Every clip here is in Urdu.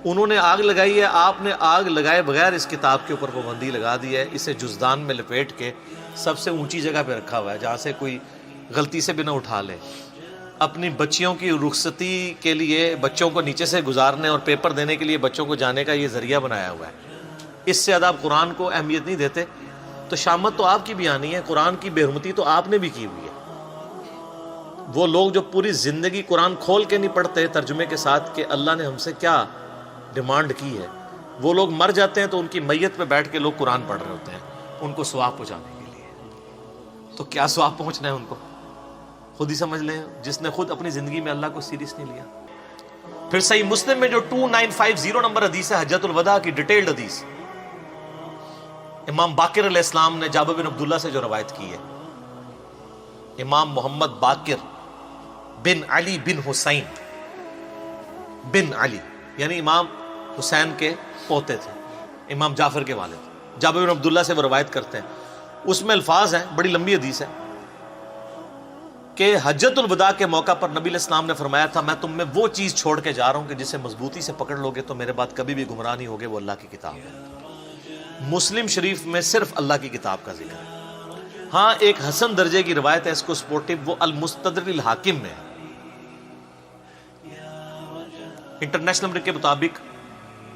انہوں نے آگ لگائی ہے، آپ نے آگ لگائے بغیر اس کتاب کے اوپر پابندی لگا دی ہے، اسے جزدان میں لپیٹ کے سب سے اونچی جگہ پہ رکھا ہوا ہے جہاں سے کوئی غلطی سے بھی نہ اٹھا لے۔ اپنی بچیوں کی رخصتی کے لیے بچوں کو نیچے سے گزارنے اور پیپر دینے کے لیے بچوں کو جانے کا یہ ذریعہ بنایا ہوا ہے۔ اس سے زیادہ آپ قرآن کو اہمیت نہیں دیتے، تو شامت تو آپ کی بھی آنی ہے، قرآن کی بے حرمتی تو آپ نے بھی کی ہوئی ہے۔ وہ لوگ جو پوری زندگی قرآن کھول کے نہیں پڑھتے ترجمے کے ساتھ کہ اللہ نے ہم سے کیا ڈیمانڈ کی ہے، وہ لوگ مر جاتے ہیں تو ان کی میت پہ بیٹھ کے لوگ قرآن پڑھ رہے ہوتے ہیں ان کو ثواب پہنچانے کے لیے۔ تو کیا ثواب پہنچنا ہے ان کو، خود ہی سمجھ لیں، جس نے خود اپنی زندگی میں اللہ کو سیریس نہیں لیا۔ پھر صحیح مسلم میں جو 2950 نمبر حدیث ہے، حجۃ الوداع کی ڈیٹیلڈ حدیث، امام باقر علیہ السلام نے جابر بن عبداللہ سے جو روایت کی ہے، امام محمد باقر بن علی بن حسین بن علی، یعنی امام حسین کے پوتے تھے، امام جعفر کے والد، جابر بن عبداللہ سے وہ روایت کرتے ہیں۔ اس میں الفاظ ہیں، بڑی لمبی حدیث ہے، کہ حجۃ الوداع کے موقع پر نبی علیہ السلام نے فرمایا تھا، میں تم میں وہ چیز چھوڑ کے جا رہا ہوں کہ جسے مضبوطی سے پکڑ لوگے تو میرے بعد کبھی بھی گمراہ نہیں ہوگے، وہ اللہ کی کتاب ہے۔ مسلم شریف میں صرف اللہ کی کتاب کا ذکر ہے۔ ہاں ایک حسن درجے کی روایت ہے، اس کو سپورٹو، وہ المستدرک الحاکم میں ہے، انٹرنیشنل نمبر کے مطابق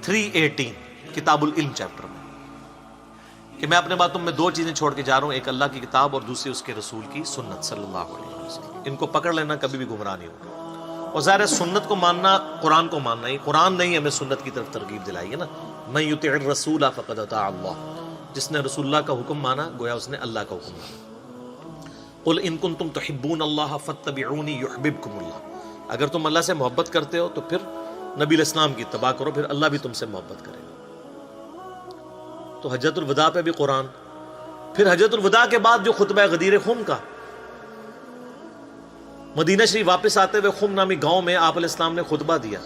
318 کتاب العلم چیپٹر میں، کہ میں اپنے بعد تم میں دو چیزیں چھوڑ کے جا رہا ہوں، ایک اللہ کی کتاب اور دوسری اس کے رسول کی سنت صلی اللہ علیہ وسلم، ان کو پکڑ لینا، کبھی بھی گمراہ نہیں ہوگا۔ اور ظاہر ہے سنت کو ماننا قرآن کو ماننا ہی، قرآن نے ہی ہمیں سنت کی طرف ترغیب دلائی ہے نا، من یطع الرسول فقد اطاع اللہ، جس نے رسول اللہ کا حکم مانا گویا اس نے اللہ کا حکم مانا۔ قل ان کنتم تحبون اللہ فاتبعونی یحببکم اللہ، اگر تم اللہ سے محبت کرتے ہو تو پھر نبی علیہ السلام کی اتباع کرو، پھر اللہ بھی تم سے محبت کرے گا۔ تو حجۃ الوداع پہ بھی قرآن، پھر حجۃ الوداع کے بعد جو خطبہ غدیر خم کا، مدینہ شریف واپس آتے ہوئے خم نامی گاؤں میں آپ علیہ السلام نے خطبہ دیا۔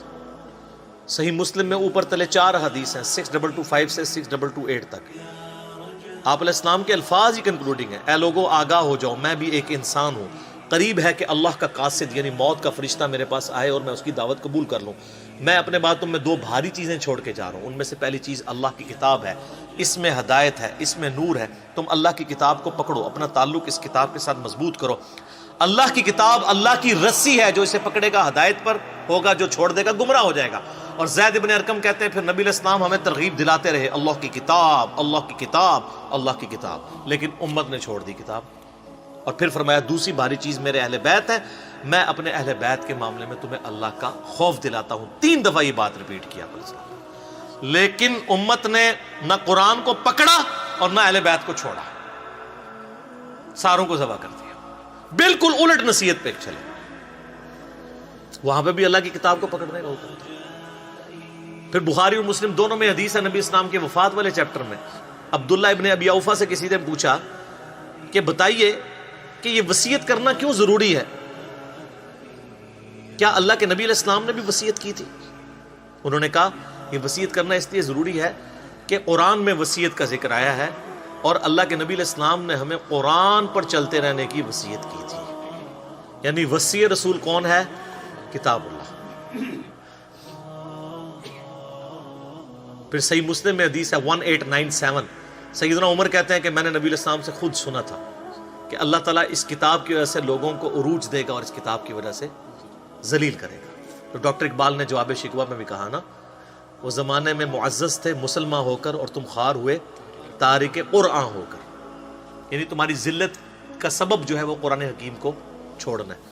صحیح مسلم میں اوپر تلے 4 حدیث ہیں، 6225 سے 6228 تک۔ آپ علیہ السلام کے الفاظ ہی کنکلوڈنگ ہیں، اے لوگو آگاہ ہو جاؤ، میں بھی ایک انسان ہوں، قریب ہے کہ اللہ کا قاصد یعنی موت کا فرشتہ میرے پاس آئے اور میں اس کی دعوت قبول کر لوں۔ میں اپنے بعد تم میں 2 بھاری چیزیں چھوڑ کے جا رہا ہوں، ان میں سے پہلی چیز اللہ کی کتاب ہے، اس میں ہدایت ہے، اس میں نور ہے، تم اللہ کی کتاب کو پکڑو، اپنا تعلق اس کتاب کے ساتھ مضبوط کرو۔ اللہ کی کتاب اللہ کی رسی ہے، جو اسے پکڑے گا ہدایت پر ہوگا، جو چھوڑ دے گا گمراہ ہو جائے گا۔ اور زید بن ارقم کہتے ہیں پھر نبی علیہ السلام ہمیں ترغیب دلاتے رہے، اللہ کی کتاب، اللہ کی کتاب، اللہ کی کتاب، لیکن امت نے چھوڑ دی کتاب۔ اور پھر فرمایا دوسری بھاری چیز میرے اہل بیت ہے، میں اپنے اہل بیت کے معاملے میں تمہیں اللہ کا خوف دلاتا ہوں۔ 3 دفعہ یہ بات ریپیٹ کیا لیکن امت نے نہ قرآن کو پکڑا اور نہ اہل بیت کو چھوڑا، ساروں کو ذبح کر دیا، بالکل الٹ نصیحت پہ چلے۔ وہاں پہ بھی اللہ کی کتاب کو پکڑنے کا حکم تھا۔ پھر بخاری اور مسلم دونوں میں حدیث ہے، نبی اسلام کے وفات والے چیپٹر میں عبداللہ ابن ابی اوفا سے کسی نے پوچھا کہ بتائیے کہ یہ وصیت کرنا کیوں ضروری ہے، کیا اللہ کے نبی علیہ السلام نے بھی وصیت کی تھی؟ انہوں نے کہا یہ وصیت کرنا اس لیے ضروری ہے کہ قرآن میں وصیت کا ذکر آیا ہے اور اللہ کے نبی علیہ السلام نے ہمیں قرآن پر چلتے رہنے کی وصیت کی تھی، یعنی وصی رسول کون ہے؟ کتاب اللہ۔ پھر صحیح مسلم میں حدیث ہے 1897، سیدنا عمر کہتے ہیں کہ میں نے نبی علیہ السلام سے خود سنا تھا کہ اللہ تعالیٰ اس کتاب کی وجہ سے لوگوں کو عروج دے گا اور اس کتاب کی وجہ سے ذلیل کرے گا۔ تو ڈاکٹر اقبال نے جواب شکوہ میں بھی کہا نا، وہ زمانے میں معزز تھے مسلمان ہو کر اور تم خوار ہوئے تارک قرآن ہو کر، یعنی تمہاری ذلت کا سبب جو ہے وہ قرآن حکیم کو چھوڑنا ہے۔